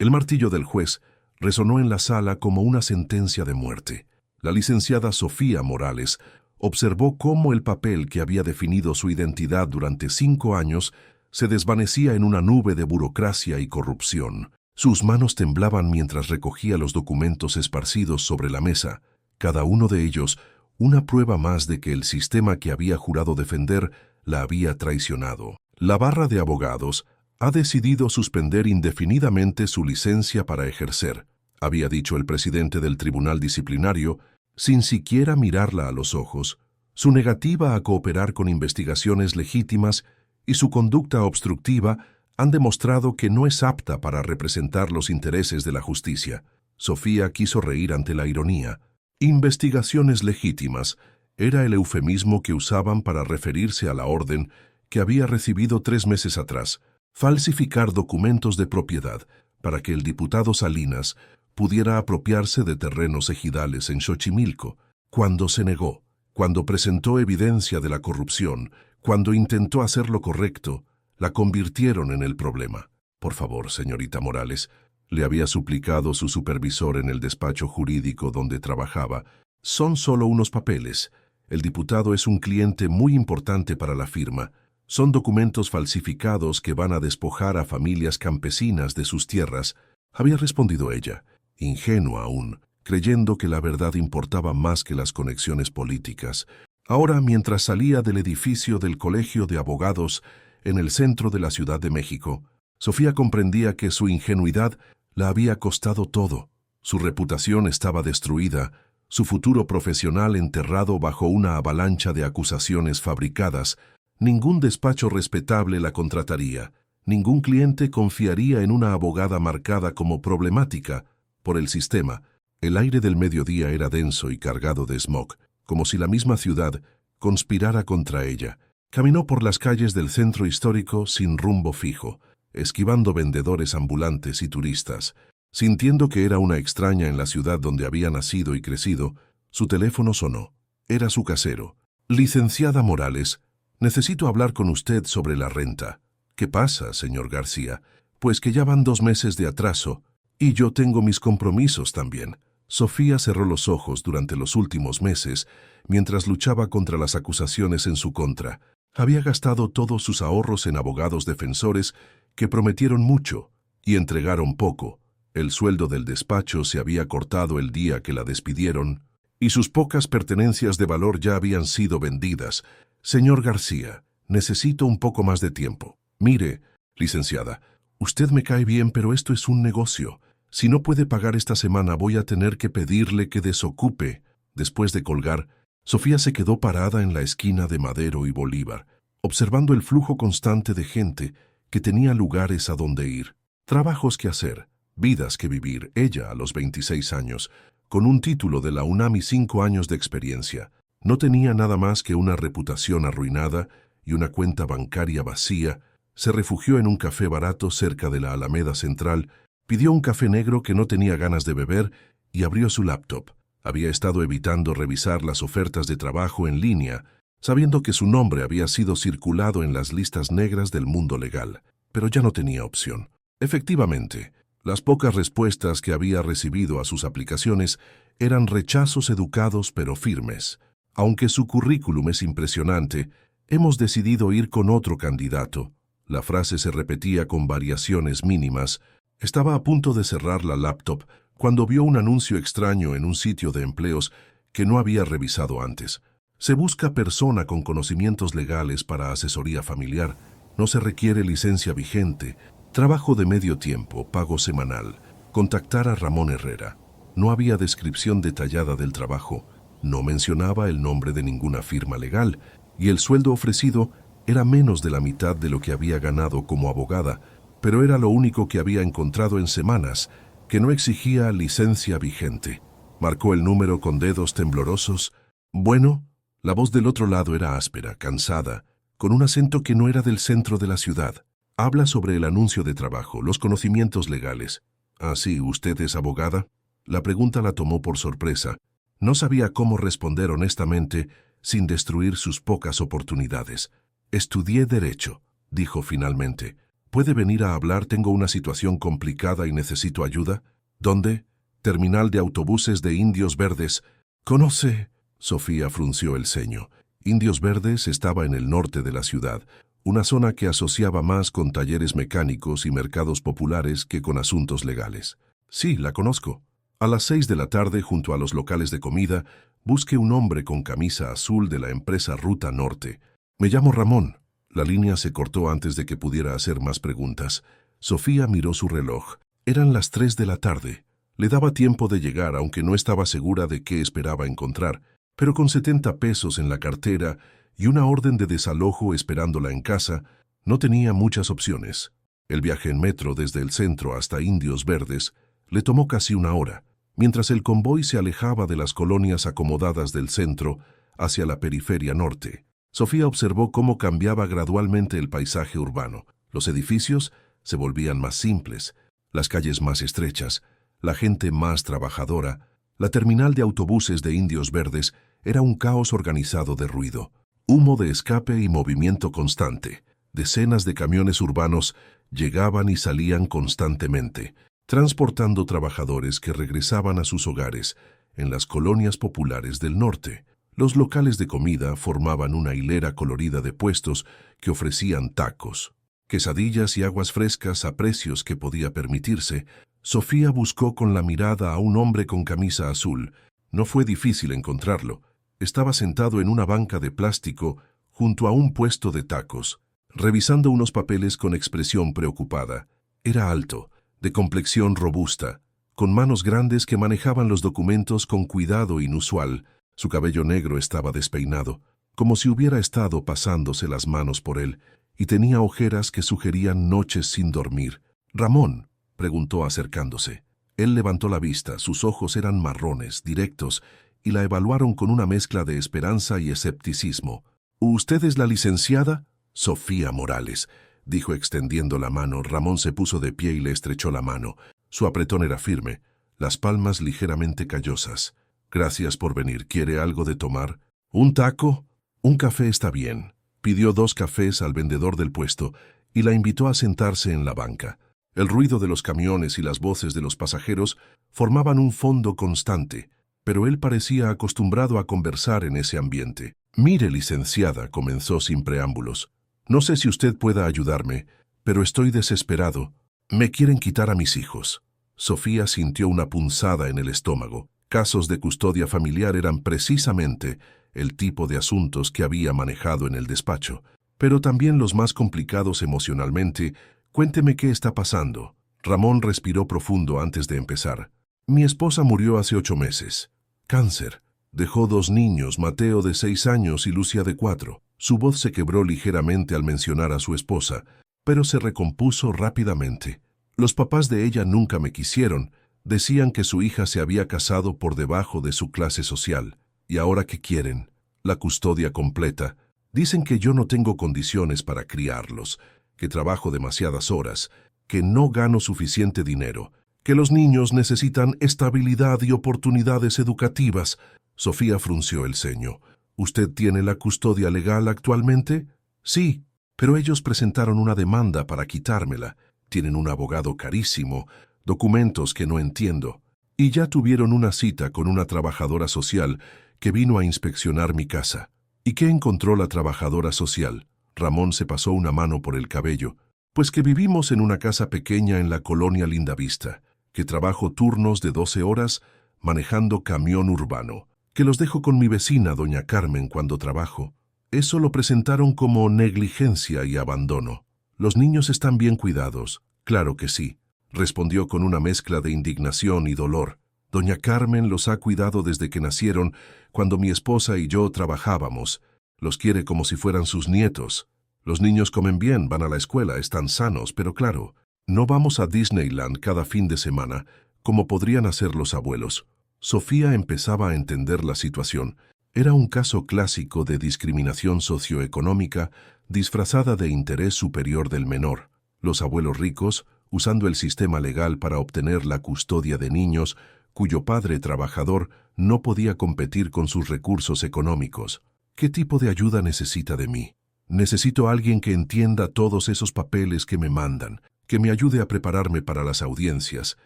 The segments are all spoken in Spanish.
El martillo del juez resonó en la sala como una sentencia de muerte. La licenciada Sofía Morales observó cómo el papel que había definido su identidad durante 5 años se desvanecía en una nube de burocracia y corrupción. Sus manos temblaban mientras recogía los documentos esparcidos sobre la mesa, cada uno de ellos una prueba más de que el sistema que había jurado defender la había traicionado. La barra de abogados ha decidido suspender indefinidamente su licencia para ejercer, había dicho el presidente del tribunal disciplinario, sin siquiera mirarla a los ojos. Su negativa a cooperar con investigaciones legítimas y su conducta obstructiva han demostrado que no es apta para representar los intereses de la justicia. Sofía quiso reír ante la ironía. Investigaciones legítimas era el eufemismo que usaban para referirse a la orden que había recibido 3 meses atrás, falsificar documentos de propiedad para que el diputado Salinas pudiera apropiarse de terrenos ejidales en Xochimilco. Cuando se negó, cuando presentó evidencia de la corrupción, cuando intentó hacer lo correcto, la convirtieron en el problema. Por favor, señorita Morales, le había suplicado su supervisor en el despacho jurídico donde trabajaba, son solo unos papeles. El diputado es un cliente muy importante para la firma. Son documentos falsificados que van a despojar a familias campesinas de sus tierras, había respondido ella, ingenua aún, creyendo que la verdad importaba más que las conexiones políticas. Ahora, mientras salía del edificio del Colegio de Abogados en el centro de la Ciudad de México, Sofía comprendía que su ingenuidad la había costado todo. Su reputación estaba destruida, su futuro profesional enterrado bajo una avalancha de acusaciones fabricadas. Ningún despacho respetable la contrataría, ningún cliente confiaría en una abogada marcada como problemática por el sistema. El aire del mediodía era denso y cargado de smog, como si la misma ciudad conspirara contra ella. Caminó por las calles del centro histórico sin rumbo fijo, esquivando vendedores ambulantes y turistas. Sintiendo que era una extraña en la ciudad donde había nacido y crecido, su teléfono sonó. Era su casero. Licenciada Morales, necesito hablar con usted sobre la renta. ¿Qué pasa, señor García? Pues que ya van 2 meses de atraso, y yo tengo mis compromisos también. Sofía cerró los ojos durante los últimos meses, mientras luchaba contra las acusaciones en su contra. Había gastado todos sus ahorros en abogados defensores que prometieron mucho y entregaron poco. El sueldo del despacho se había cortado el día que la despidieron, y sus pocas pertenencias de valor ya habían sido vendidas. Señor García, necesito un poco más de tiempo. Mire, licenciada, usted me cae bien, pero esto es un negocio. Si no puede pagar esta semana, voy a tener que pedirle que desocupe. Después de colgar, Sofía se quedó parada en la esquina de Madero y Bolívar, observando el flujo constante de gente que tenía lugares a donde ir, trabajos que hacer, vidas que vivir. Ella, a los 26 años, con un título de la UNAM y 5 años de experiencia, no tenía nada más que una reputación arruinada y una cuenta bancaria vacía. Se refugió en un café barato cerca de la Alameda Central, pidió un café negro que no tenía ganas de beber y abrió su laptop. Había estado evitando revisar las ofertas de trabajo en línea, sabiendo que su nombre había sido circulado en las listas negras del mundo legal, pero ya no tenía opción. Efectivamente, las pocas respuestas que había recibido a sus aplicaciones eran rechazos educados pero firmes. Aunque su currículum es impresionante, hemos decidido ir con otro candidato. La frase se repetía con variaciones mínimas. Estaba a punto de cerrar la laptop cuando vio un anuncio extraño en un sitio de empleos que no había revisado antes. Se busca persona con conocimientos legales para asesoría familiar. No se requiere licencia vigente. Trabajo de medio tiempo, pago semanal. Contactar a Ramón Herrera. No había descripción detallada del trabajo. No mencionaba el nombre de ninguna firma legal, y el sueldo ofrecido era menos de la mitad de lo que había ganado como abogada, pero era lo único que había encontrado en semanas, que no exigía licencia vigente. Marcó el número con dedos temblorosos. Bueno, la voz del otro lado era áspera, cansada, con un acento que no era del centro de la ciudad. Habla sobre el anuncio de trabajo, los conocimientos legales. ¿Ah, sí, usted es abogada? La pregunta la tomó por sorpresa. No sabía cómo responder honestamente sin destruir sus pocas oportunidades. Estudié Derecho, dijo finalmente. ¿Puede venir a hablar? Tengo una situación complicada y necesito ayuda. ¿Dónde? Terminal de autobuses de Indios Verdes. ¿Conoce? Sofía frunció el ceño. Indios Verdes estaba en el norte de la ciudad, una zona que asociaba más con talleres mecánicos y mercados populares que con asuntos legales. Sí, la conozco. A las 6 de la tarde, junto a los locales de comida, busque un hombre con camisa azul de la empresa Ruta Norte. Me llamo Ramón. La línea se cortó antes de que pudiera hacer más preguntas. Sofía miró su reloj. Eran las 3 de la tarde. Le daba tiempo de llegar, aunque no estaba segura de qué esperaba encontrar, pero con 70 pesos en la cartera y una orden de desalojo esperándola en casa, no tenía muchas opciones. El viaje en metro desde el centro hasta Indios Verdes le tomó casi una hora, mientras el convoy se alejaba de las colonias acomodadas del centro hacia la periferia norte. Sofía observó cómo cambiaba gradualmente el paisaje urbano. Los edificios se volvían más simples, las calles más estrechas, la gente más trabajadora. La terminal de autobuses de Indios Verdes era un caos organizado de ruido, humo de escape y movimiento constante. Decenas de camiones urbanos llegaban y salían constantemente, transportando trabajadores que regresaban a sus hogares en las colonias populares del norte. Los locales de comida formaban una hilera colorida de puestos que ofrecían tacos, quesadillas y aguas frescas a precios que podía permitirse. Sofía buscó con la mirada a un hombre con camisa azul. No fue difícil encontrarlo. Estaba sentado en una banca de plástico junto a un puesto de tacos, revisando unos papeles con expresión preocupada. Era alto, de complexión robusta, con manos grandes que manejaban los documentos con cuidado inusual. Su cabello negro estaba despeinado, como si hubiera estado pasándose las manos por él, y tenía ojeras que sugerían noches sin dormir. «Ramón», preguntó acercándose. Él levantó la vista, sus ojos eran marrones, directos, y la evaluaron con una mezcla de esperanza y escepticismo. «¿Usted es la licenciada?» «Sofía Morales», dijo extendiendo la mano. Ramón se puso de pie y le estrechó la mano. Su apretón era firme, las palmas ligeramente callosas. «Gracias por venir. ¿Quiere algo de tomar? ¿Un taco? Un café está bien». Pidió 2 cafés al vendedor del puesto y la invitó a sentarse en la banca. El ruido de los camiones y las voces de los pasajeros formaban un fondo constante, pero él parecía acostumbrado a conversar en ese ambiente. «Mire, licenciada», comenzó sin preámbulos. «No sé si usted pueda ayudarme, pero estoy desesperado. Me quieren quitar a mis hijos». Sofía sintió una punzada en el estómago. Casos de custodia familiar eran precisamente el tipo de asuntos que había manejado en el despacho, pero también los más complicados emocionalmente. «Cuénteme qué está pasando». Ramón respiró profundo antes de empezar. «Mi esposa murió hace 8 meses. Cáncer. Dejó 2 niños, Mateo de 6 años y Lucia de 4. Su voz se quebró ligeramente al mencionar a su esposa, pero se recompuso rápidamente. «Los papás de ella nunca me quisieron. Decían que su hija se había casado por debajo de su clase social. ¿Y ahora qué quieren? La custodia completa. Dicen que yo no tengo condiciones para criarlos, que trabajo demasiadas horas, que no gano suficiente dinero, que los niños necesitan estabilidad y oportunidades educativas». Sofía frunció el ceño. «¿Usted tiene la custodia legal actualmente?» «Sí, pero ellos presentaron una demanda para quitármela. Tienen un abogado carísimo, documentos que no entiendo. Y ya tuvieron una cita con una trabajadora social que vino a inspeccionar mi casa». «¿Y qué encontró la trabajadora social?» Ramón se pasó una mano por el cabello. «Pues que vivimos en una casa pequeña en la colonia Lindavista, que trabajo turnos de 12 horas manejando camión urbano, que los dejo con mi vecina, doña Carmen, cuando trabajo. Eso lo presentaron como negligencia y abandono. Los niños están bien cuidados». «Claro que sí», respondió con una mezcla de indignación y dolor. «Doña Carmen los ha cuidado desde que nacieron, cuando mi esposa y yo trabajábamos. Los quiere como si fueran sus nietos. Los niños comen bien, van a la escuela, están sanos, pero claro, no vamos a Disneyland cada fin de semana, como podrían hacer los abuelos». Sofía empezaba a entender la situación. Era un caso clásico de discriminación socioeconómica disfrazada de interés superior del menor. Los abuelos ricos, usando el sistema legal para obtener la custodia de niños, cuyo padre trabajador no podía competir con sus recursos económicos. «¿Qué tipo de ayuda necesita de mí?» Necesito a alguien que entienda todos esos papeles que me mandan, que me ayude a prepararme para las audiencias,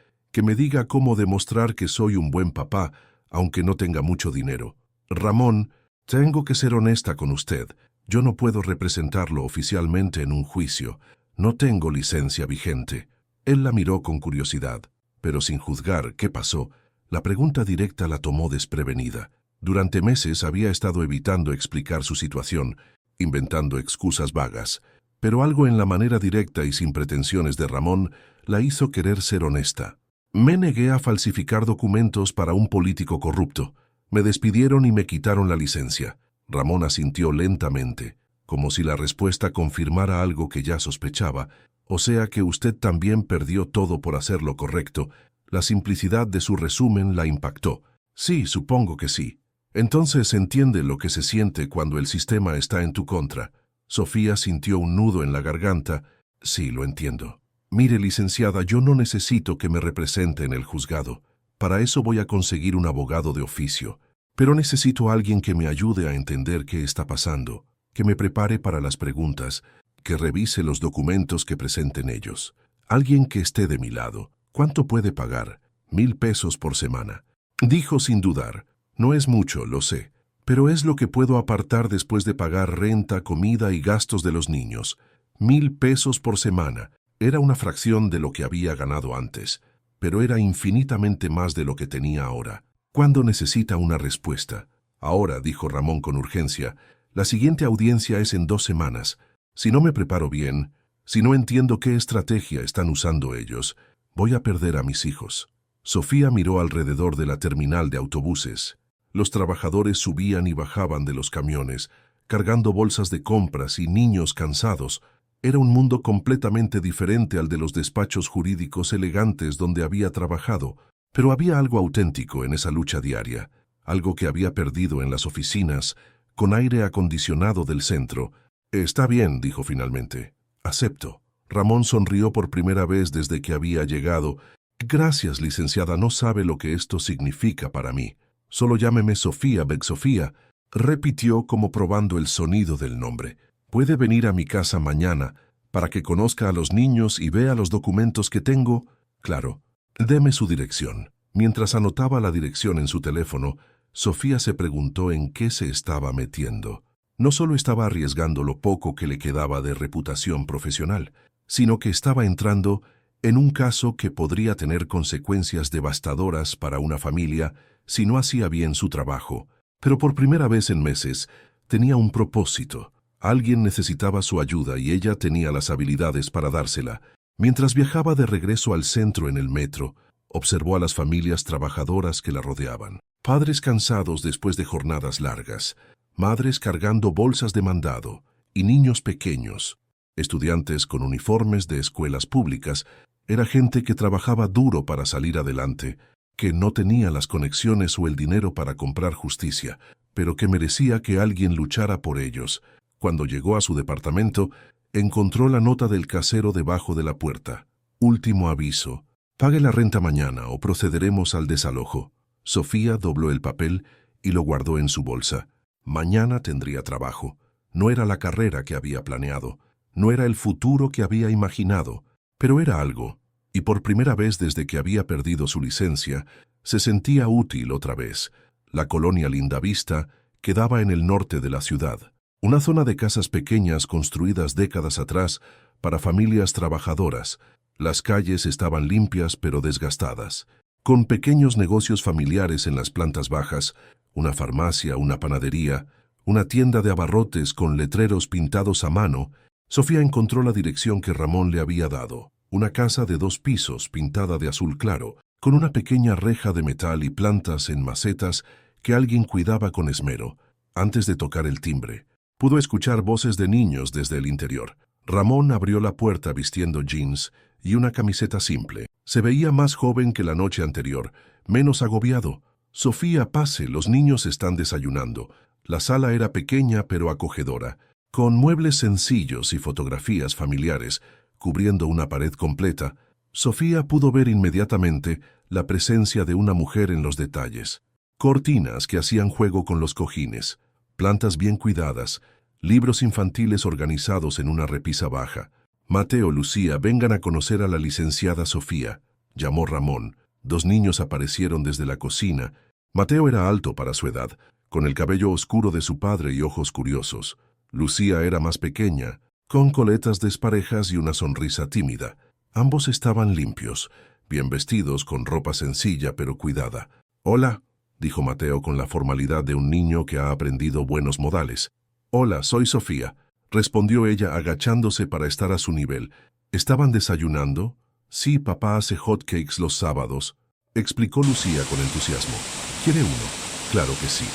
que me diga cómo demostrar que soy un buen papá, aunque no tenga mucho dinero. Ramón, tengo que ser honesta con usted. Yo no puedo representarlo oficialmente en un juicio. No tengo licencia vigente. Él la miró con curiosidad, pero sin juzgar qué pasó. La pregunta directa la tomó desprevenida. Durante meses había estado evitando explicar su situación, inventando excusas vagas, pero algo en la manera directa y sin pretensiones de Ramón la hizo querer ser honesta. Me negué a falsificar documentos para un político corrupto. Me despidieron y me quitaron la licencia. Ramón asintió lentamente, como si la respuesta confirmara algo que ya sospechaba. O sea que usted también perdió todo por hacer lo correcto. La simplicidad de su resumen la impactó. Sí, supongo que sí. Entonces entiende lo que se siente cuando el sistema está en tu contra. Sofía sintió un nudo en la garganta. Sí, lo entiendo. Mire, licenciada, yo no necesito que me represente en el juzgado. Para eso voy a conseguir un abogado de oficio. Pero necesito a alguien que me ayude a entender qué está pasando, que me prepare para las preguntas, que revise los documentos que presenten ellos. Alguien que esté de mi lado. ¿Cuánto puede pagar? 1,000 pesos por semana. Dijo sin dudar. No es mucho, lo sé, pero es lo que puedo apartar después de pagar renta, comida y gastos de los niños. 1,000 pesos por semana. Era una fracción de lo que había ganado antes, pero era infinitamente más de lo que tenía ahora. ¿Cuándo necesita una respuesta? Ahora, dijo Ramón con urgencia, la siguiente audiencia es en 2 semanas. Si no me preparo bien, si no entiendo qué estrategia están usando ellos, voy a perder a mis hijos. Sofía miró alrededor de la terminal de autobuses. Los trabajadores subían y bajaban de los camiones, cargando bolsas de compras y niños cansados. Era un mundo completamente diferente al de los despachos jurídicos elegantes donde había trabajado, pero había algo auténtico en esa lucha diaria, algo que había perdido en las oficinas, con aire acondicionado del centro. Está bien, dijo finalmente. Acepto. Ramón sonrió por primera vez desde que había llegado. Gracias, licenciada, no sabe lo que esto significa para mí. Solo llámeme Sofía, Beg Sofía, repitió como probando el sonido del nombre. ¿Puede venir a mi casa mañana para que conozca a los niños y vea los documentos que tengo? Claro. Deme su dirección. Mientras anotaba la dirección en su teléfono, Sofía se preguntó en qué se estaba metiendo. No solo estaba arriesgando lo poco que le quedaba de reputación profesional, sino que estaba entrando en un caso que podría tener consecuencias devastadoras para una familia si no hacía bien su trabajo. Pero por primera vez en meses tenía un propósito. Alguien necesitaba su ayuda y ella tenía las habilidades para dársela. Mientras viajaba de regreso al centro en el metro, observó a las familias trabajadoras que la rodeaban. Padres cansados después de jornadas largas, madres cargando bolsas de mandado y niños pequeños, estudiantes con uniformes de escuelas públicas. Era gente que trabajaba duro para salir adelante, que no tenía las conexiones o el dinero para comprar justicia, pero que merecía que alguien luchara por ellos. Cuando llegó a su departamento, encontró la nota del casero debajo de la puerta. Último aviso. Pague la renta mañana o procederemos al desalojo. Sofía dobló el papel y lo guardó en su bolsa. Mañana tendría trabajo. No era la carrera que había planeado. No era el futuro que había imaginado. Pero era algo. Y por primera vez desde que había perdido su licencia, se sentía útil otra vez. La colonia Lindavista quedaba en el norte de la ciudad. Una zona de casas pequeñas construidas décadas atrás para familias trabajadoras. Las calles estaban limpias pero desgastadas, con pequeños negocios familiares en las plantas bajas, una farmacia, una panadería, una tienda de abarrotes con letreros pintados a mano. Sofía encontró la dirección que Ramón le había dado, una casa de 2 pisos pintada de azul claro, con una pequeña reja de metal y plantas en macetas que alguien cuidaba con esmero. Antes de tocar el timbre, pudo escuchar voces de niños desde el interior. Ramón abrió la puerta vistiendo jeans y una camiseta simple. Se veía más joven que la noche anterior, menos agobiado. Sofía, pase, los niños están desayunando. La sala era pequeña pero acogedora, con muebles sencillos y fotografías familiares, cubriendo una pared completa. Sofía pudo ver inmediatamente la presencia de una mujer en los detalles. Cortinas que hacían juego con los cojines, plantas bien cuidadas, libros infantiles organizados en una repisa baja. Mateo, Lucía, vengan a conocer a la licenciada Sofía, llamó Ramón. Dos niños aparecieron desde la cocina. Mateo era alto para su edad, con el cabello oscuro de su padre y ojos curiosos. Lucía era más pequeña, con coletas desparejas y una sonrisa tímida. Ambos estaban limpios, bien vestidos, con ropa sencilla pero cuidada. «Hola», dijo Mateo con la formalidad de un niño que ha aprendido buenos modales. «Hola, soy Sofía», respondió ella agachándose para estar a su nivel. «¿Estaban desayunando?» «Sí, papá hace hot cakes los sábados», explicó Lucía con entusiasmo. «¿Quiere uno?» «Claro que sí».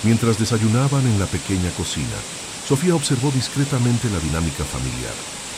Mientras desayunaban en la pequeña cocina, Sofía observó discretamente la dinámica familiar.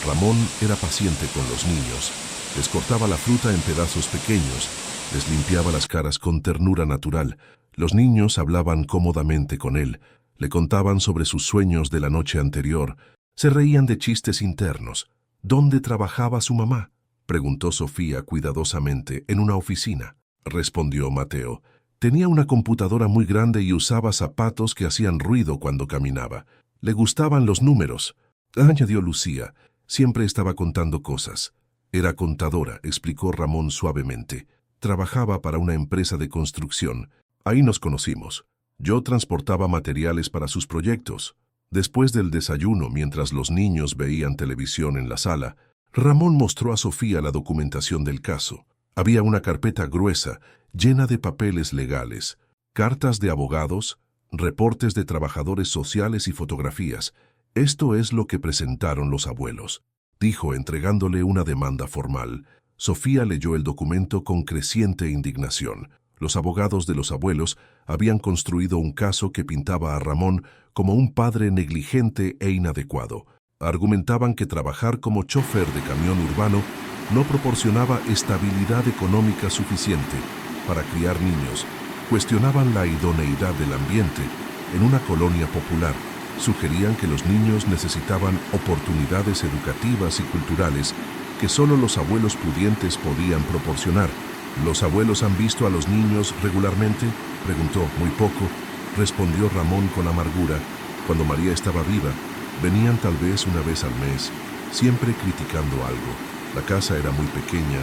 Ramón era paciente con los niños. Les cortaba la fruta en pedazos pequeños, les limpiaba las caras con ternura natural. Los niños hablaban cómodamente con él, le contaban sobre sus sueños de la noche anterior, se reían de chistes internos. «¿Dónde trabajaba su mamá?», preguntó Sofía cuidadosamente. «En una oficina», respondió Mateo. «Tenía una computadora muy grande y usaba zapatos que hacían ruido cuando caminaba. Le gustaban los números», añadió Lucía. «Siempre estaba contando cosas». «Era contadora», explicó Ramón suavemente. «Trabajaba para una empresa de construcción. Ahí nos conocimos. Yo transportaba materiales para sus proyectos». Después del desayuno, mientras los niños veían televisión en la sala, Ramón mostró a Sofía la documentación del caso. Había una carpeta gruesa, llena de papeles legales, cartas de abogados, reportes de trabajadores sociales y fotografías. «Esto es lo que presentaron los abuelos», dijo entregándole una demanda formal. Sofía leyó el documento con creciente indignación. Los abogados de los abuelos habían construido un caso que pintaba a Ramón como un padre negligente e inadecuado. Argumentaban que trabajar como chofer de camión urbano no proporcionaba estabilidad económica suficiente para criar niños. Cuestionaban la idoneidad del ambiente en una colonia popular. Sugerían que los niños necesitaban oportunidades educativas y culturales que solo los abuelos pudientes podían proporcionar. «¿Los abuelos han visto a los niños regularmente?», preguntó. «Muy poco», respondió Ramón con amargura. «Cuando María estaba viva, venían tal vez una vez al mes, siempre criticando algo. La casa era muy pequeña,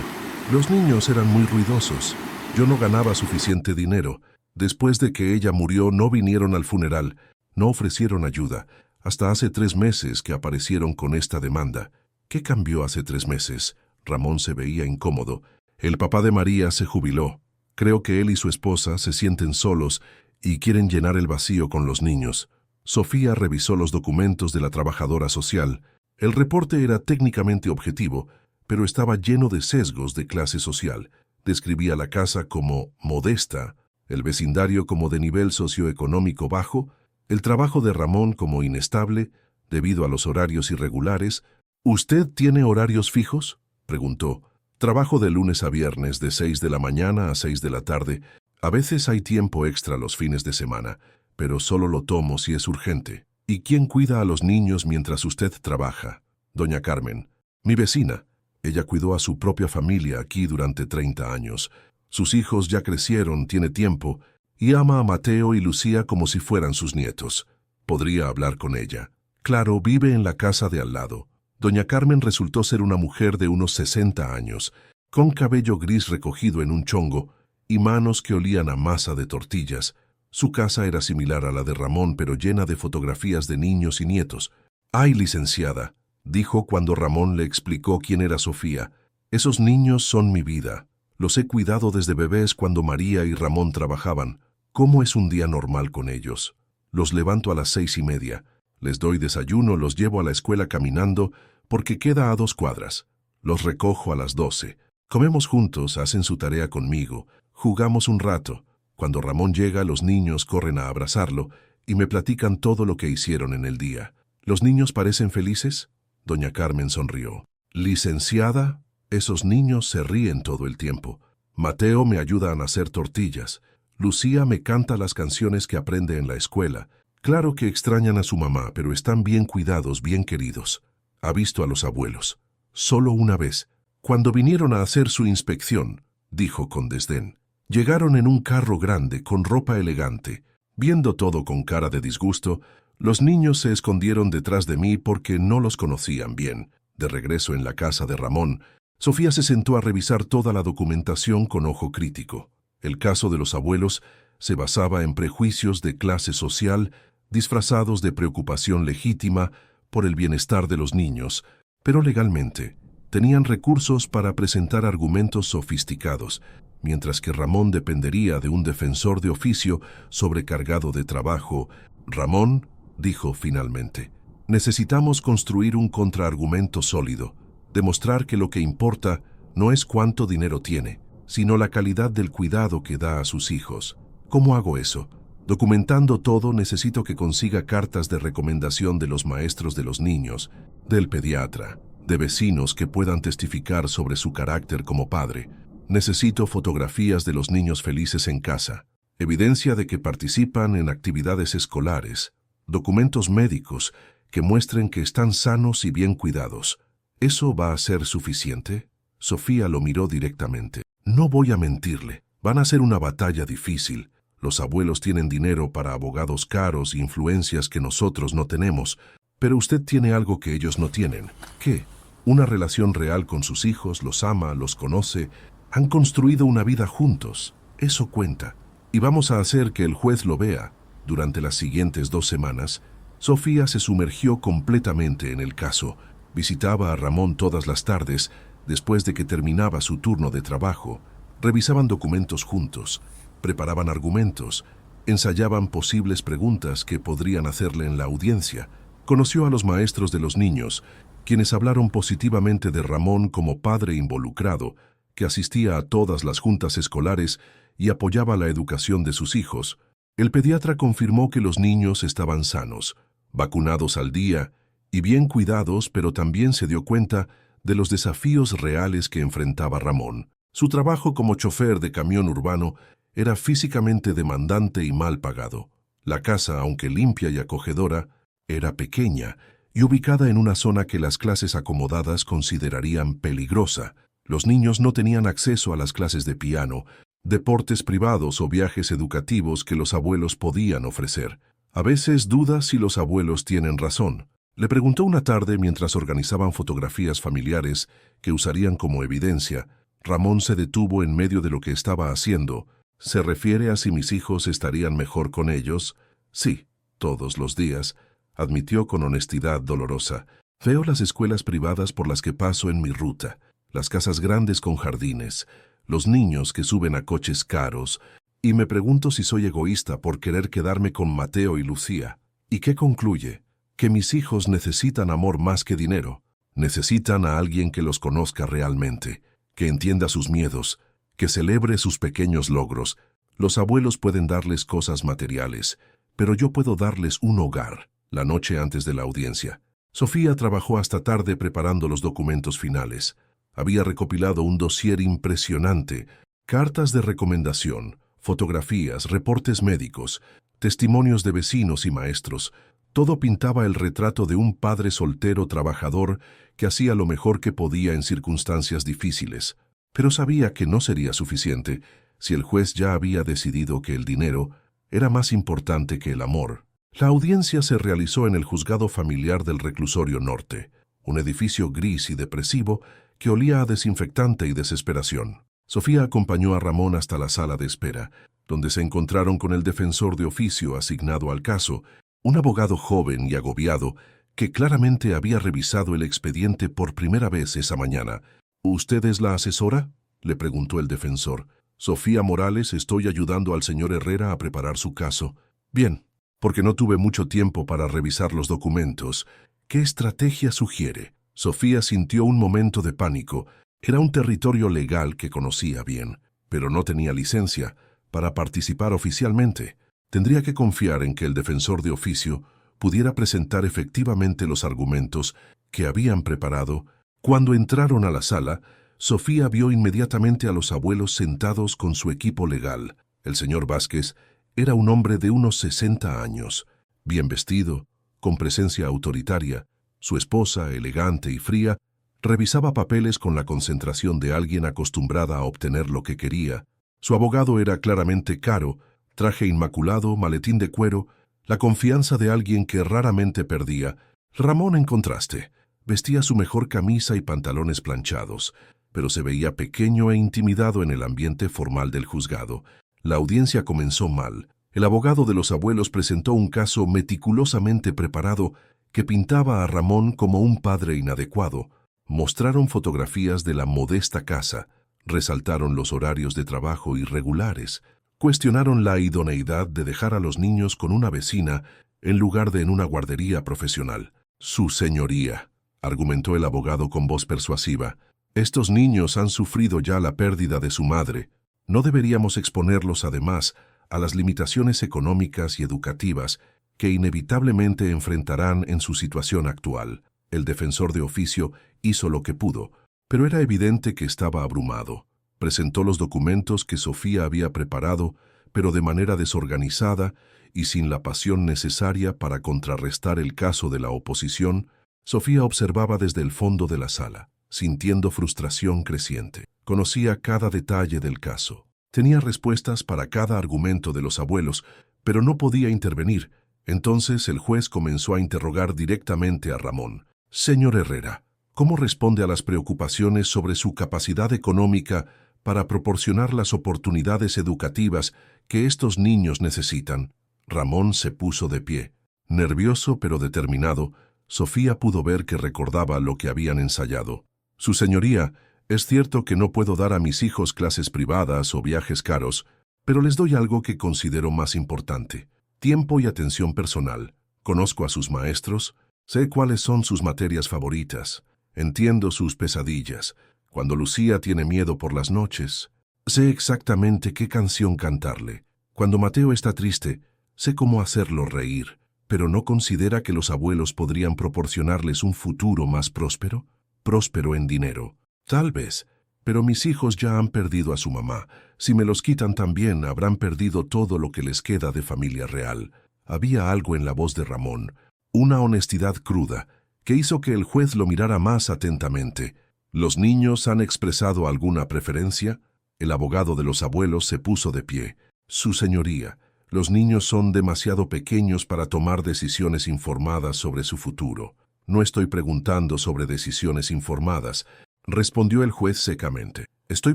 los niños eran muy ruidosos. Yo no ganaba suficiente dinero. Después de que ella murió, no vinieron al funeral, no ofrecieron ayuda, hasta hace 3 meses que aparecieron con esta demanda». «¿Qué cambió hace 3 meses?» Ramón se veía incómodo. «El papá de María se jubiló. Creo que él y su esposa se sienten solos y quieren llenar el vacío con los niños». Sofía revisó los documentos de la trabajadora social. El reporte era técnicamente objetivo, pero estaba lleno de sesgos de clase social. Describía la casa como modesta, el vecindario como de nivel socioeconómico bajo, el trabajo de Ramón como inestable, debido a los horarios irregulares. «¿Usted tiene horarios fijos?», preguntó. «Trabajo de lunes a viernes de 6 de la mañana a 6 de la tarde. A veces hay tiempo extra los fines de semana, pero solo lo tomo si es urgente». «¿Y quién cuida a los niños mientras usted trabaja?». «Doña Carmen, mi vecina. Ella cuidó a su propia familia aquí durante 30 años. Sus hijos ya crecieron, tiene tiempo, y ama a Mateo y Lucía como si fueran sus nietos. Podría hablar con ella. Claro, vive en la casa de al lado». Doña Carmen resultó ser una mujer de unos 60 años, con cabello gris recogido en un chongo y manos que olían a masa de tortillas. Su casa era similar a la de Ramón, pero llena de fotografías de niños y nietos. «Ay, licenciada», dijo cuando Ramón le explicó quién era Sofía. «Esos niños son mi vida. Los he cuidado desde bebés cuando María y Ramón trabajaban. ¿Cómo es un día normal con ellos? Los levanto a las 6:30. Les doy desayuno, los llevo a la escuela caminando, porque queda a 2 cuadras. Los recojo a las 12. Comemos juntos, hacen su tarea conmigo, jugamos un rato. Cuando Ramón llega, los niños corren a abrazarlo y me platican todo lo que hicieron en el día». «¿Los niños parecen felices?». Doña Carmen sonrió. «Licenciada, esos niños se ríen todo el tiempo. Mateo me ayuda a hacer tortillas. Lucía me canta las canciones que aprende en la escuela. Claro que extrañan a su mamá, pero están bien cuidados, bien queridos». «Ha visto a los abuelos». «Solo una vez, cuando vinieron a hacer su inspección», dijo con desdén. «Llegaron en un carro grande, con ropa elegante. Viendo todo con cara de disgusto, Los niños se escondieron detrás de mí porque no los conocían bien. De regreso en la casa de Ramón, Sofía se sentó a revisar toda la documentación con ojo crítico. El caso de los abuelos se basaba en prejuicios de clase social disfrazados de preocupación legítima por el bienestar de los niños, pero legalmente tenían recursos para presentar argumentos sofisticados, mientras que Ramón dependería de un defensor de oficio sobrecargado de trabajo. Ramón dijo finalmente: necesitamos construir un contraargumento sólido, demostrar que lo que importa no es cuánto dinero tiene, sino la calidad del cuidado que da a sus hijos. ¿Cómo hago eso? Documentando todo, necesito que consiga cartas de recomendación de los maestros de los niños, del pediatra, de vecinos que puedan testificar sobre su carácter como padre. Necesito fotografías de los niños felices en casa, evidencia de que participan en actividades escolares, documentos médicos que muestren que están sanos y bien cuidados. ¿Eso va a ser suficiente? Sofía lo miró directamente. No voy a mentirle, van a ser una batalla difícil. Los abuelos tienen dinero para abogados caros e influencias que nosotros no tenemos, pero usted tiene algo que ellos no tienen. ¿Qué? Una relación real con sus hijos, los ama, los conoce, han construido una vida juntos. Eso cuenta. Y vamos a hacer que el juez lo vea. Durante las siguientes 2 semanas, Sofía se sumergió completamente en el caso. Visitaba a Ramón todas las tardes, después de que terminaba su turno de trabajo. Revisaban documentos juntos, preparaban argumentos, ensayaban posibles preguntas que podrían hacerle en la audiencia. Conoció a los maestros de los niños, quienes hablaron positivamente de Ramón como padre involucrado, que asistía a todas las juntas escolares y apoyaba la educación de sus hijos. El pediatra confirmó que los niños estaban sanos, vacunados al día y bien cuidados, pero también se dio cuenta de los desafíos reales que enfrentaba Ramón. Su trabajo como chofer de camión urbano era físicamente demandante y mal pagado. La casa, aunque limpia y acogedora, era pequeña y ubicada en una zona que las clases acomodadas considerarían peligrosa. Los niños no tenían acceso a las clases de piano, deportes privados o viajes educativos que los abuelos podían ofrecer. A veces duda si los abuelos tienen razón. Le preguntó una tarde mientras organizaban fotografías familiares que usarían como evidencia. Ramón se detuvo en medio de lo que estaba haciendo. ¿Se refiere a si mis hijos estarían mejor con ellos? Sí, todos los días, admitió con honestidad dolorosa. Veo las escuelas privadas por las que paso en mi ruta, las casas grandes con jardines, los niños que suben a coches caros, y me pregunto si soy egoísta por querer quedarme con Mateo y Lucía. ¿Y qué concluye? Que mis hijos necesitan amor más que dinero. Necesitan a alguien que los conozca realmente, que entienda sus miedos, que celebre sus pequeños logros. Los abuelos pueden darles cosas materiales, pero yo puedo darles un hogar. La noche antes de la audiencia, Sofía trabajó hasta tarde preparando los documentos finales. Había recopilado un dossier impresionante, cartas de recomendación, fotografías, reportes médicos, testimonios de vecinos y maestros. Todo pintaba el retrato de un padre soltero trabajador que hacía lo mejor que podía en circunstancias difíciles. Pero sabía que no sería suficiente si el juez ya había decidido que el dinero era más importante que el amor. La audiencia se realizó en el juzgado familiar del Reclusorio Norte, un edificio gris y depresivo que olía a desinfectante y desesperación. Sofía acompañó a Ramón hasta la sala de espera, donde se encontraron con el defensor de oficio asignado al caso, un abogado joven y agobiado que claramente había revisado el expediente por primera vez esa mañana. ¿Usted es la asesora?, le preguntó el defensor. Sofía Morales, estoy ayudando al señor Herrera a preparar su caso. Bien, porque no tuve mucho tiempo para revisar los documentos. ¿Qué estrategia sugiere? Sofía sintió un momento de pánico. Era un territorio legal que conocía bien, pero no tenía licencia para participar oficialmente. Tendría que confiar en que el defensor de oficio pudiera presentar efectivamente los argumentos que habían preparado. Cuando entraron a la sala, Sofía vio inmediatamente a los abuelos sentados con su equipo legal. El señor Vázquez era un hombre de unos 60 años, bien vestido, con presencia autoritaria. Su esposa, elegante y fría, revisaba papeles con la concentración de alguien acostumbrada a obtener lo que quería. Su abogado era claramente caro, traje inmaculado, maletín de cuero la confianza de alguien que raramente perdía. Ramón, en contraste, vestía su mejor camisa y pantalones planchados, pero se veía pequeño e intimidado en el ambiente formal del juzgado. La audiencia comenzó mal. El abogado de los abuelos presentó un caso meticulosamente preparado que pintaba a Ramón como un padre inadecuado. Mostraron fotografías de la modesta casa, resaltaron los horarios de trabajo irregulares, cuestionaron la idoneidad de dejar a los niños con una vecina en lugar de en una guardería profesional. Su señoría, argumentó el abogado con voz persuasiva, estos niños han sufrido ya la pérdida de su madre. No deberíamos exponerlos además a las limitaciones económicas y educativas que inevitablemente enfrentarán en su situación actual. El defensor de oficio hizo lo que pudo, pero era evidente que estaba abrumado. Presentó los documentos que Sofía había preparado, pero de manera desorganizada y sin la pasión necesaria para contrarrestar el caso de la oposición. Sofía observaba desde el fondo de la sala, sintiendo frustración creciente. Conocía cada detalle del caso. Tenía respuestas para cada argumento de los abuelos, pero no podía intervenir. Entonces el juez comenzó a interrogar directamente a Ramón. Señor Herrera, ¿cómo responde a las preocupaciones sobre su capacidad económica para proporcionar las oportunidades educativas que estos niños necesitan? Ramón se puso de pie. Nervioso pero determinado, Sofía pudo ver que recordaba lo que habían ensayado. Su señoría, es cierto que no puedo dar a mis hijos clases privadas o viajes caros, pero les doy algo que considero más importante: tiempo y atención personal. Conozco a sus maestros, sé cuáles son sus materias favoritas, entiendo sus pesadillas. Cuando Lucía tiene miedo por las noches, sé exactamente qué canción cantarle. Cuando Mateo está triste, sé cómo hacerlo reír. ¿Pero no considera que los abuelos podrían proporcionarles un futuro más próspero? Próspero en dinero. Tal vez, pero mis hijos ya han perdido a su mamá. Si me los quitan también, habrán perdido todo lo que les queda de familia real. Había algo en la voz de Ramón, una honestidad cruda, que hizo que el juez lo mirara más atentamente. ¿Los niños han expresado alguna preferencia? El abogado de los abuelos se puso de pie. Su señoría, los niños son demasiado pequeños para tomar decisiones informadas sobre su futuro. No estoy preguntando sobre decisiones informadas, respondió el juez secamente. Estoy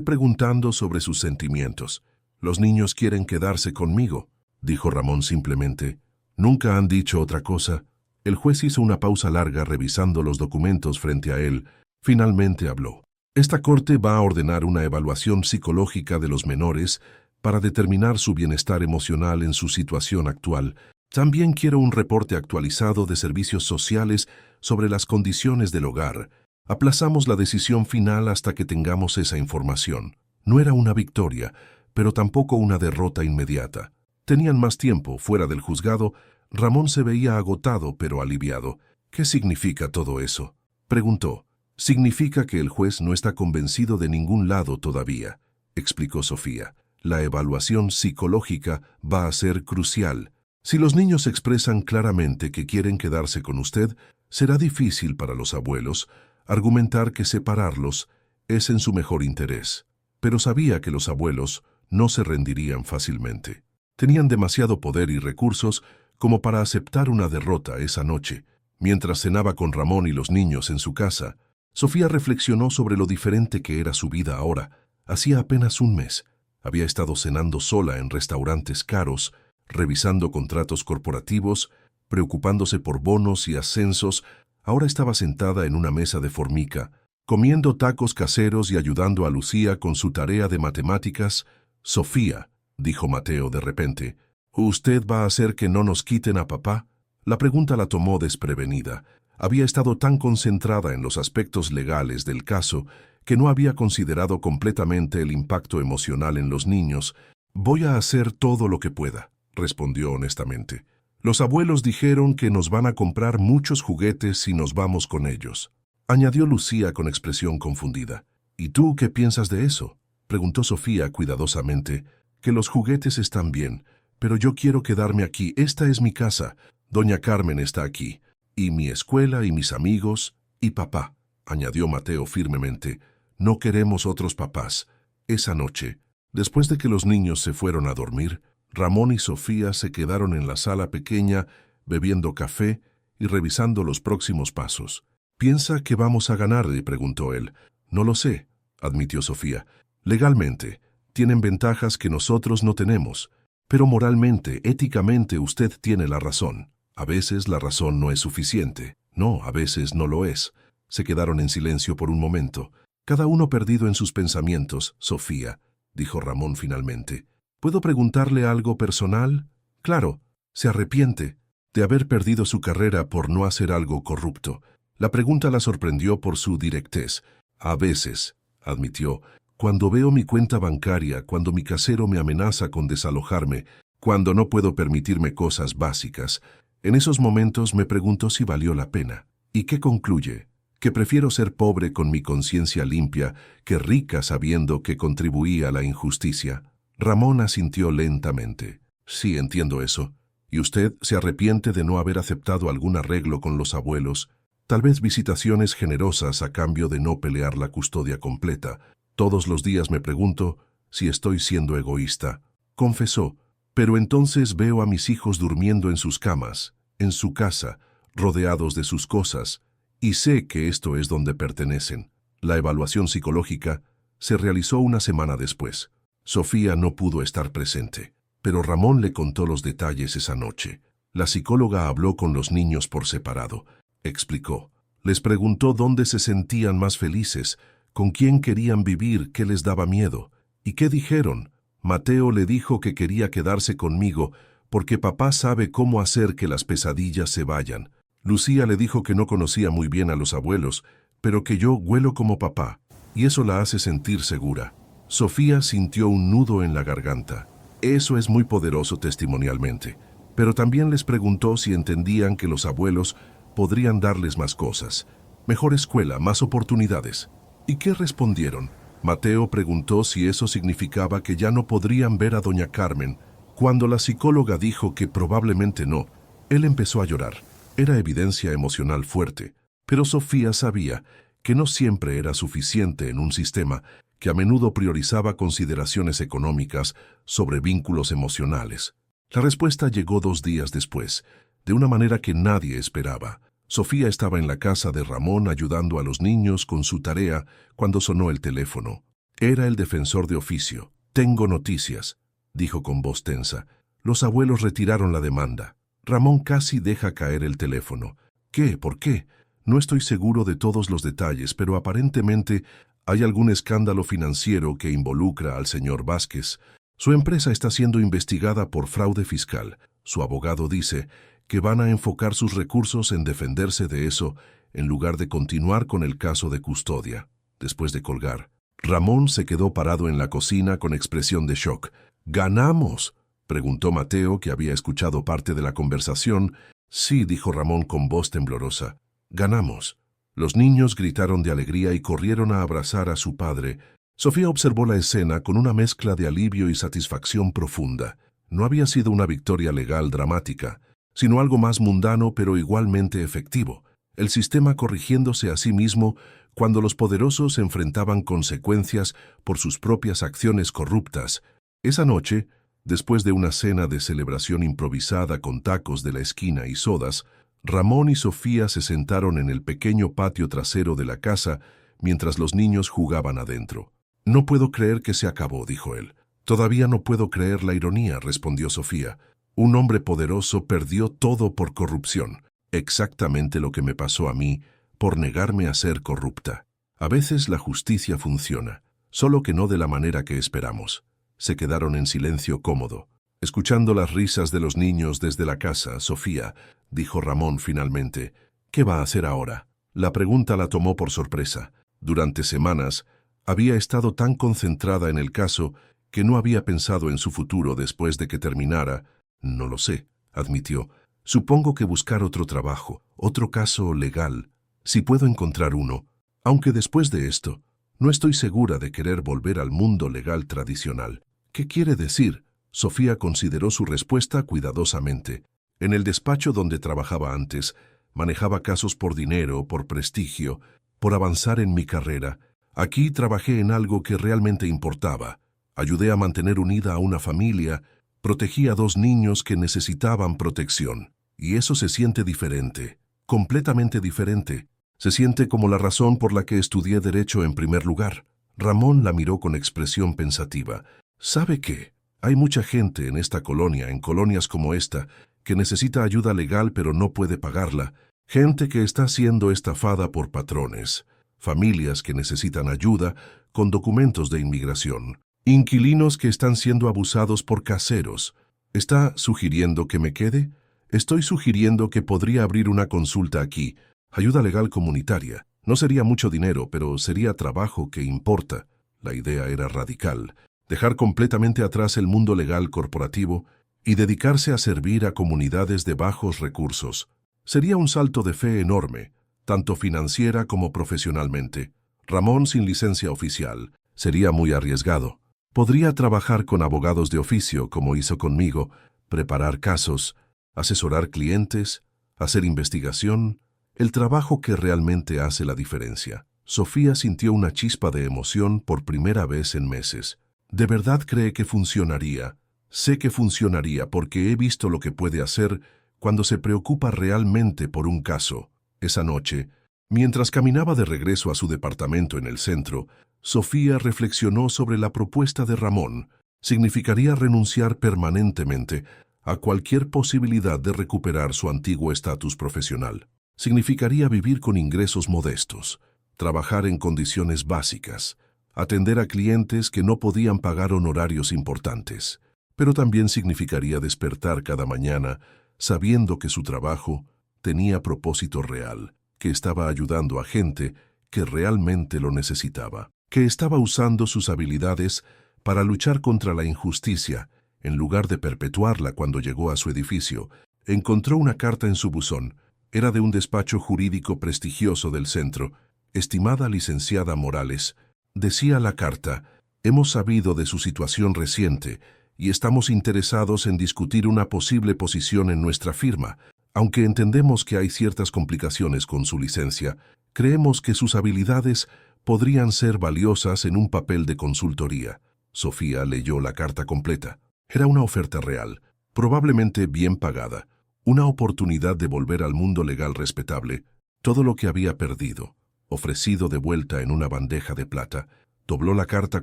preguntando sobre sus sentimientos. Los niños quieren quedarse conmigo, dijo Ramón simplemente. ¿Nunca han dicho otra cosa? El juez hizo una pausa larga revisando los documentos frente a él. Finalmente habló. Esta corte va a ordenar una evaluación psicológica de los menores para determinar su bienestar emocional en su situación actual. También quiero un reporte actualizado de servicios sociales sobre las condiciones del hogar. Aplazamos la decisión final hasta que tengamos esa información. No era una victoria, pero tampoco una derrota inmediata. Tenían más tiempo fuera del juzgado. Ramón se veía agotado pero aliviado. ¿Qué significa todo eso?, preguntó. Significa que el juez no está convencido de ningún lado todavía, explicó Sofía. La evaluación psicológica va a ser crucial. Si los niños expresan claramente que quieren quedarse con usted, será difícil para los abuelos argumentar que separarlos es en su mejor interés. Pero sabía que los abuelos no se rendirían fácilmente. Tenían demasiado poder y recursos como para aceptar una derrota esa noche. Mientras cenaba con Ramón y los niños en su casa, Sofía reflexionó sobre lo diferente que era su vida ahora. Hacía apenas un mes, había estado cenando sola en restaurantes caros, revisando contratos corporativos, preocupándose por bonos y ascensos. Ahora estaba sentada en una mesa de formica, comiendo tacos caseros y ayudando a Lucía con su tarea de matemáticas. Sofía, dijo Mateo de repente, ¿usted va a hacer que no nos quiten a papá? La pregunta la tomó desprevenida. Había estado tan concentrada en los aspectos legales del caso que no había considerado completamente el impacto emocional en los niños. Voy a hacer todo lo que pueda, respondió honestamente. Los abuelos dijeron que nos van a comprar muchos juguetes si nos vamos con ellos, añadió Lucía con expresión confundida. ¿Y tú qué piensas de eso?, preguntó Sofía cuidadosamente. Que los juguetes están bien, pero yo quiero quedarme aquí. Esta es mi casa. Doña Carmen está aquí, y mi escuela y mis amigos, y papá, añadió Mateo firmemente. No queremos otros papás. Esa noche, después de que los niños se fueron a dormir, Ramón y Sofía se quedaron en la sala pequeña, bebiendo café y revisando los próximos pasos. «¿Piensa que vamos a ganar?», le preguntó él. «No lo sé», admitió Sofía. «Legalmente, tienen ventajas que nosotros no tenemos, pero moralmente, éticamente, usted tiene la razón. A veces la razón no es suficiente. No, a veces no lo es». Se quedaron en silencio por un momento, cada uno perdido en sus pensamientos. «Sofía», dijo Ramón finalmente, «¿puedo preguntarle algo personal?» «Claro, ¿se arrepiente de haber perdido su carrera por no hacer algo corrupto?» La pregunta la sorprendió por su directez. «A veces», admitió, «cuando veo mi cuenta bancaria, cuando mi casero me amenaza con desalojarme, cuando no puedo permitirme cosas básicas, en esos momentos me pregunto si valió la pena». ¿Y qué concluye? «Que prefiero ser pobre con mi conciencia limpia que rica sabiendo que contribuí a la injusticia». Ramón asintió lentamente. «Sí, entiendo eso. ¿Y usted se arrepiente de no haber aceptado algún arreglo con los abuelos? Tal vez visitaciones generosas a cambio de no pelear la custodia completa. Todos los días me pregunto si estoy siendo egoísta», confesó. «Pero entonces veo a mis hijos durmiendo en sus camas, en su casa, rodeados de sus cosas, y sé que esto es donde pertenecen». La evaluación psicológica se realizó una semana después. Sofía no pudo estar presente, pero Ramón le contó los detalles esa noche. La psicóloga habló con los niños por separado. Explicó. Les preguntó dónde se sentían más felices, con quién querían vivir, qué les daba miedo. ¿Y qué dijeron? Mateo le dijo que quería quedarse conmigo porque papá sabe cómo hacer que las pesadillas se vayan. Lucía le dijo que no conocía muy bien a los abuelos, pero que yo huelo como papá, y eso la hace sentir segura. Sofía sintió un nudo en la garganta. Eso es muy poderoso testimonialmente. Pero también les preguntó si entendían que los abuelos podrían darles más cosas, mejor escuela, más oportunidades. ¿Y qué respondieron? Mateo preguntó si eso significaba que ya no podrían ver a doña Carmen. Cuando la psicóloga dijo que probablemente no, él empezó a llorar. Era evidencia emocional fuerte, pero Sofía sabía que no siempre era suficiente en un sistema que a menudo priorizaba consideraciones económicas sobre vínculos emocionales. La respuesta llegó 2 días después, de una manera que nadie esperaba. Sofía estaba en la casa de Ramón ayudando a los niños con su tarea cuando sonó el teléfono. Era el defensor de oficio. «Tengo noticias», dijo con voz tensa. «Los abuelos retiraron la demanda». Ramón casi deja caer el teléfono. «¿Qué? ¿Por qué?» «No estoy seguro de todos los detalles, pero aparentemente hay algún escándalo financiero que involucra al señor Vázquez. Su empresa está siendo investigada por fraude fiscal. Su abogado dice que van a enfocar sus recursos en defenderse de eso en lugar de continuar con el caso de custodia». Después de colgar, Ramón se quedó parado en la cocina con expresión de shock. «¿Ganamos?», preguntó Mateo, que había escuchado parte de la conversación. «Sí», dijo Ramón con voz temblorosa. «Ganamos». Los niños gritaron de alegría y corrieron a abrazar a su padre. Sofía observó la escena con una mezcla de alivio y satisfacción profunda. No había sido una victoria legal dramática, sino algo más mundano pero igualmente efectivo. El sistema corrigiéndose a sí mismo cuando los poderosos enfrentaban consecuencias por sus propias acciones corruptas. Esa noche, después de una cena de celebración improvisada con tacos de la esquina y sodas, Ramón y Sofía se sentaron en el pequeño patio trasero de la casa mientras los niños jugaban adentro. «No puedo creer que se acabó», dijo él. «Todavía no puedo creer la ironía», respondió Sofía. «Un hombre poderoso perdió todo por corrupción. Exactamente lo que me pasó a mí por negarme a ser corrupta. A veces la justicia funciona, solo que no de la manera que esperamos». Se quedaron en silencio cómodo. «Escuchando las risas de los niños desde la casa, Sofía», dijo Ramón finalmente, «¿qué va a hacer ahora?». La pregunta la tomó por sorpresa. Durante semanas había estado tan concentrada en el caso que no había pensado en su futuro después de que terminara. «No lo sé», admitió. «Supongo que buscar otro trabajo, otro caso legal, si puedo encontrar uno. Aunque después de esto, no estoy segura de querer volver al mundo legal tradicional». «¿Qué quiere decir?». Sofía consideró su respuesta cuidadosamente. En el despacho donde trabajaba antes, manejaba casos por dinero, por prestigio, por avanzar en mi carrera. Aquí trabajé en algo que realmente importaba. Ayudé a mantener unida a una familia, Protegí a dos niños que necesitaban protección. Y eso se siente diferente, completamente diferente. Se siente como la razón por la que estudié Derecho en primer lugar. Ramón la miró con expresión pensativa. ¿Sabe qué? Hay mucha gente en esta colonia, en colonias como esta, que necesita ayuda legal pero no puede pagarla. Gente que está siendo estafada por patrones. Familias que necesitan ayuda con documentos de inmigración. Inquilinos que están siendo abusados por caseros. ¿Está sugiriendo que me quede? Estoy sugiriendo que podría abrir una consulta aquí. Ayuda legal comunitaria. No sería mucho dinero, pero sería trabajo que importa. La idea era radical. Dejar completamente atrás el mundo legal corporativo y dedicarse a servir a comunidades de bajos recursos. Sería un salto de fe enorme, tanto financiera como profesionalmente. Ramón sin licencia oficial. Sería muy arriesgado. Podría trabajar con abogados de oficio, como hizo conmigo, preparar casos, asesorar clientes, hacer investigación, el trabajo que realmente hace la diferencia. Sofía sintió una chispa de emoción por primera vez en meses. ¿De verdad cree que funcionaría? Sé que funcionaría porque he visto lo que puede hacer cuando se preocupa realmente por un caso. Esa noche, mientras caminaba de regreso a su departamento en el centro, Sofía reflexionó sobre la propuesta de Ramón. Significaría renunciar permanentemente a cualquier posibilidad de recuperar su antiguo estatus profesional. Significaría vivir con ingresos modestos, trabajar en condiciones básicas, atender a clientes que no podían pagar honorarios importantes. Pero también significaría despertar cada mañana sabiendo que su trabajo tenía propósito real, que estaba ayudando a gente que realmente lo necesitaba, que estaba usando sus habilidades para luchar contra la injusticia. En lugar de perpetuarla cuando llegó a su edificio, encontró una carta en su buzón. Era de un despacho jurídico prestigioso del centro. Estimada licenciada Morales, decía la carta, hemos sabido de su situación reciente y estamos interesados en discutir una posible posición en nuestra firma. Aunque entendemos que hay ciertas complicaciones con su licencia, creemos que sus habilidades podrían ser valiosas en un papel de consultoría. Sofía leyó la carta completa. Era una oferta real, probablemente bien pagada, una oportunidad de volver al mundo legal respetable, todo lo que había perdido, ofrecido de vuelta en una bandeja de plata. Dobló la carta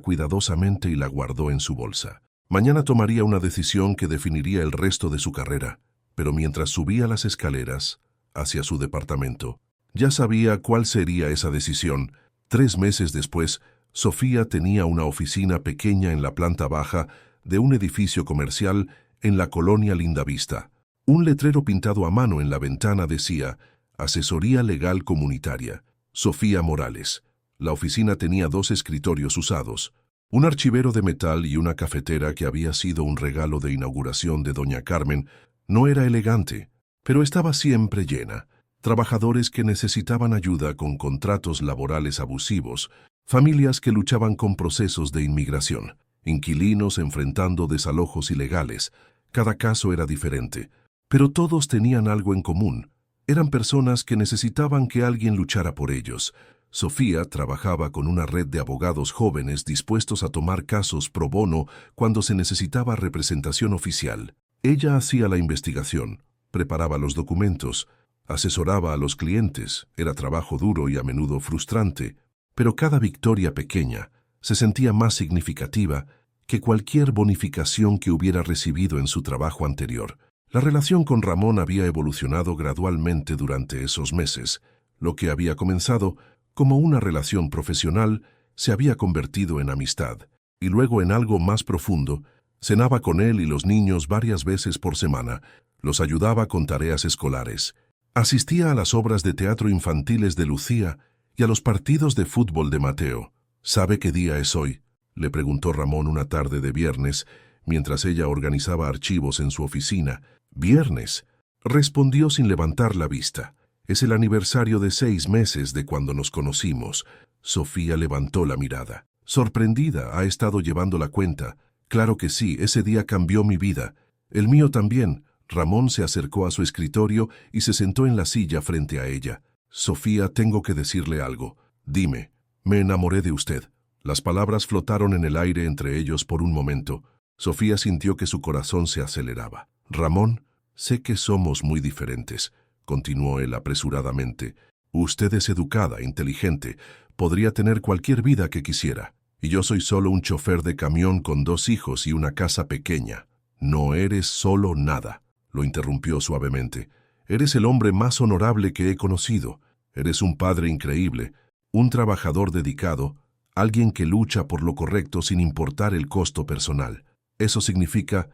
cuidadosamente y la guardó en su bolsa. Mañana tomaría una decisión que definiría el resto de su carrera, pero mientras subía las escaleras hacia su departamento, ya sabía cuál sería esa decisión. 3 meses después, Sofía tenía una oficina pequeña en la planta baja de un edificio comercial en la colonia Lindavista. Un letrero pintado a mano en la ventana decía, Asesoría Legal Comunitaria, Sofía Morales. La oficina tenía 2 escritorios usados, un archivero de metal y una cafetera que había sido un regalo de inauguración de doña Carmen. No era elegante, pero estaba siempre llena. Trabajadores que necesitaban ayuda con contratos laborales abusivos, familias que luchaban con procesos de inmigración, inquilinos enfrentando desalojos ilegales. Cada caso era diferente, pero todos tenían algo en común. Eran personas que necesitaban que alguien luchara por ellos. Sofía trabajaba con una red de abogados jóvenes dispuestos a tomar casos pro bono cuando se necesitaba representación oficial. Ella hacía la investigación, preparaba los documentos, asesoraba a los clientes. Era trabajo duro y a menudo frustrante, pero cada victoria pequeña se sentía más significativa que cualquier bonificación que hubiera recibido en su trabajo anterior. La relación con Ramón había evolucionado gradualmente durante esos meses. Lo que había comenzado como una relación profesional se había convertido en amistad, y luego en algo más profundo. Cenaba con él y los niños varias veces por semana, los ayudaba con tareas escolares, asistía a las obras de teatro infantiles de Lucía y a los partidos de fútbol de Mateo. ¿Sabe qué día es hoy?, le preguntó Ramón una tarde de viernes, mientras ella organizaba archivos en su oficina. «Viernes», respondió sin levantar la vista. «Es el aniversario de 6 meses de cuando nos conocimos». Sofía levantó la mirada. Sorprendida, ha estado llevando la cuenta. «Claro que sí, ese día cambió mi vida. El mío también». Ramón se acercó a su escritorio y se sentó en la silla frente a ella. «Sofía, tengo que decirle algo». «Dime». «Me enamoré de usted». Las palabras flotaron en el aire entre ellos por un momento. Sofía sintió que su corazón se aceleraba. Ramón, sé que somos muy diferentes, continuó él apresuradamente. Usted es educada, inteligente, podría tener cualquier vida que quisiera. Y yo soy solo un chofer de camión con 2 hijos y una casa pequeña. No eres solo nada, lo interrumpió suavemente. Eres el hombre más honorable que he conocido. Eres un padre increíble, un trabajador dedicado, alguien que lucha por lo correcto sin importar el costo personal. Eso significa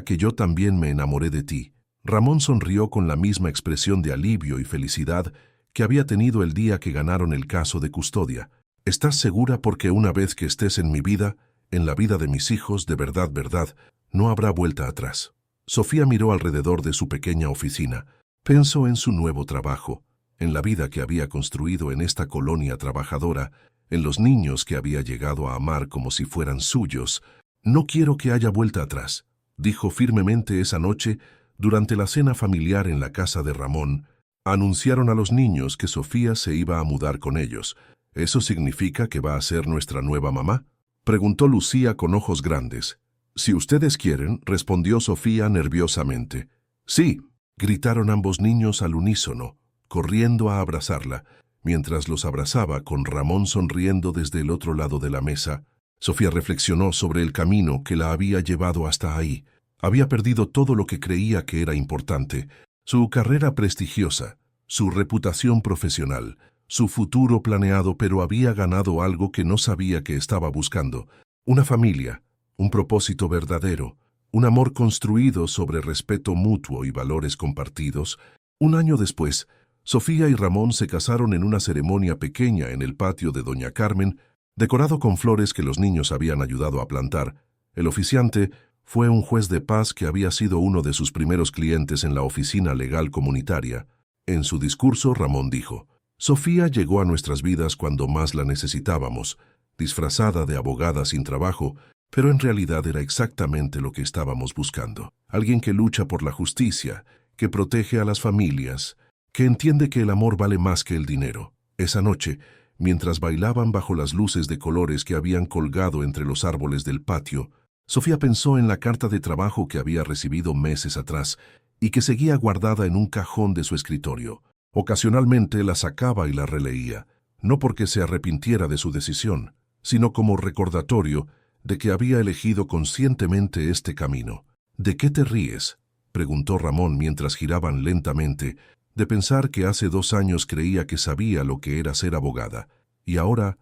que yo también me enamoré de ti. Ramón sonrió con la misma expresión de alivio y felicidad que había tenido el día que ganaron el caso de custodia. ¿Estás segura porque una vez que estés en mi vida, en la vida de mis hijos, de verdad, no habrá vuelta atrás? Sofía miró alrededor de su pequeña oficina. Pensó en su nuevo trabajo, en la vida que había construido en esta colonia trabajadora, en los niños que había llegado a amar como si fueran suyos. No quiero que haya vuelta atrás, dijo firmemente esa noche durante la cena familiar en la casa de Ramón. Anunciaron a los niños que Sofía se iba a mudar con ellos. ¿Eso significa que va a ser nuestra nueva mamá?, preguntó Lucía con ojos grandes. Si ustedes quieren, respondió Sofía nerviosamente. Sí, gritaron ambos niños al unísono, corriendo a abrazarla, mientras los abrazaba con Ramón sonriendo desde el otro lado de la mesa. Sofía reflexionó sobre el camino que la había llevado hasta ahí. Había perdido todo lo que creía que era importante: su carrera prestigiosa, su reputación profesional, su futuro planeado, pero había ganado algo que no sabía que estaba buscando: una familia, un propósito verdadero, un amor construido sobre respeto mutuo y valores compartidos. Un año después, Sofía y Ramón se casaron en una ceremonia pequeña en el patio de Doña Carmen, decorado con flores que los niños habían ayudado a plantar. El oficiante fue un juez de paz que había sido uno de sus primeros clientes en la oficina legal comunitaria. En su discurso, Ramón dijo: Sofía llegó a nuestras vidas cuando más la necesitábamos, disfrazada de abogada sin trabajo, pero en realidad era exactamente lo que estábamos buscando. Alguien que lucha por la justicia, que protege a las familias, que entiende que el amor vale más que el dinero. Esa noche, mientras bailaban bajo las luces de colores que habían colgado entre los árboles del patio, Sofía pensó en la carta de trabajo que había recibido meses atrás y que seguía guardada en un cajón de su escritorio. Ocasionalmente la sacaba y la releía, no porque se arrepintiera de su decisión, sino como recordatorio de que había elegido conscientemente este camino. ¿De qué te ríes?, preguntó Ramón mientras giraban lentamente, de pensar que hace 2 años creía que sabía lo que era ser abogada, y ahora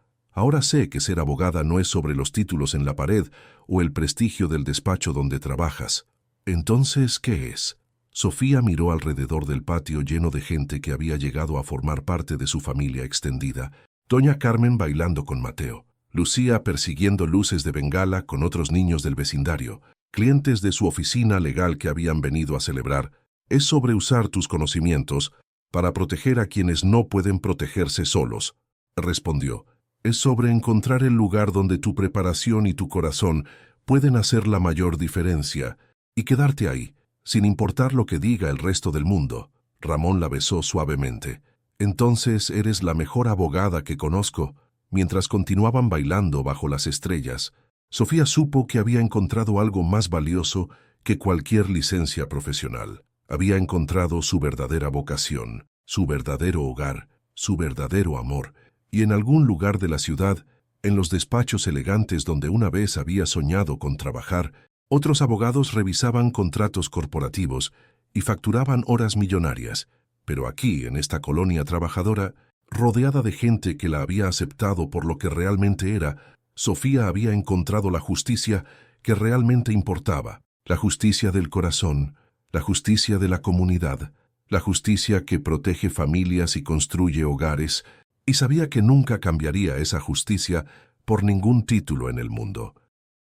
sé que ser abogada no es sobre los títulos en la pared o el prestigio del despacho donde trabajas. Entonces, ¿qué es? Sofía miró alrededor del patio lleno de gente que había llegado a formar parte de su familia extendida. Doña Carmen bailando con Mateo, Lucía persiguiendo luces de bengala con otros niños del vecindario, clientes de su oficina legal que habían venido a celebrar. Es sobre usar tus conocimientos para proteger a quienes no pueden protegerse solos, respondió. Es sobre encontrar el lugar donde tu preparación y tu corazón pueden hacer la mayor diferencia y quedarte ahí, sin importar lo que diga el resto del mundo. Ramón la besó suavemente. Entonces eres la mejor abogada que conozco. Mientras continuaban bailando bajo las estrellas, Sofía supo que había encontrado algo más valioso que cualquier licencia profesional. Había encontrado su verdadera vocación, su verdadero hogar, su verdadero amor, y en algún lugar de la ciudad, en los despachos elegantes donde una vez había soñado con trabajar, otros abogados revisaban contratos corporativos y facturaban horas millonarias. Pero aquí, en esta colonia trabajadora, rodeada de gente que la había aceptado por lo que realmente era, Sofía había encontrado la justicia que realmente importaba, la justicia del corazón, la justicia de la comunidad, la justicia que protege familias y construye hogares, y sabía que nunca cambiaría esa justicia por ningún título en el mundo.